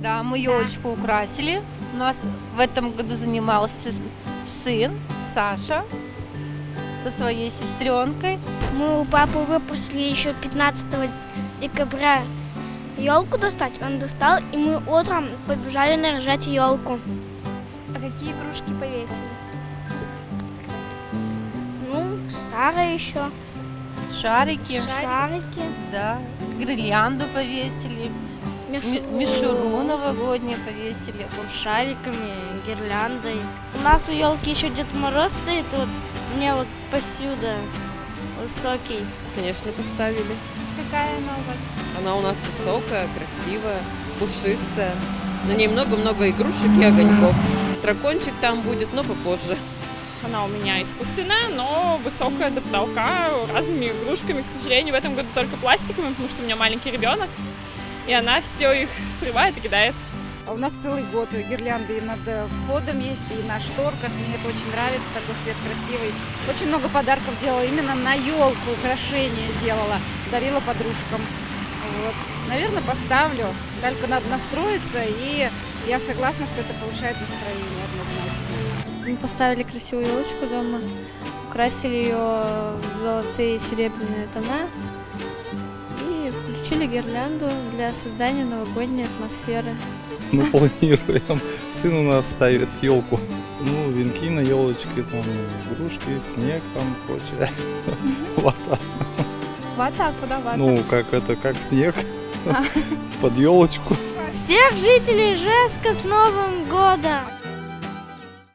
Да, мы елочку украсили. У нас в этом году занимался сын Саша со своей сестренкой. Мы у папы выпустили еще 15 декабря елку достать. Он достал, и мы утром побежали наряжать елку. А какие игрушки повесили? Ну, старые еще. Шарики. Шарики. Да. Гирлянду повесили. Мишуру новогоднюю повесили. Шариками, гирляндой. У нас у елки еще Дед Мороз стоит, вот мне вот посюда высокий. Конечно, поставили. Какая она у вас? Она у нас высокая, красивая, пушистая. На ней много-много игрушек и огоньков. Дракончик там будет, но попозже. Она у меня искусственная, но высокая до потолка, разными игрушками. К сожалению, в этом году только пластиковыми, потому что у меня маленький ребенок, и она все их срывает и кидает. У нас целый год гирлянды и над входом есть, и на шторках. Мне это очень нравится, такой свет красивый. Очень много подарков делала именно на елку, украшения делала, дарила подружкам. Вот. Наверное, поставлю. Только надо настроиться, и я согласна, что это повышает настроение однозначно. Мы поставили красивую елочку дома, украсили ее в золотые и серебряные тона и включили гирлянду для создания новогодней атмосферы. Ну, планируем. Сын у нас ставит елку. Ну, венки на елочке, там, игрушки, снег, там, прочее. Вата. Вата? А куда вата? Ну, как снег. Под елочку. Всех жителей Ижевска с Новым годом!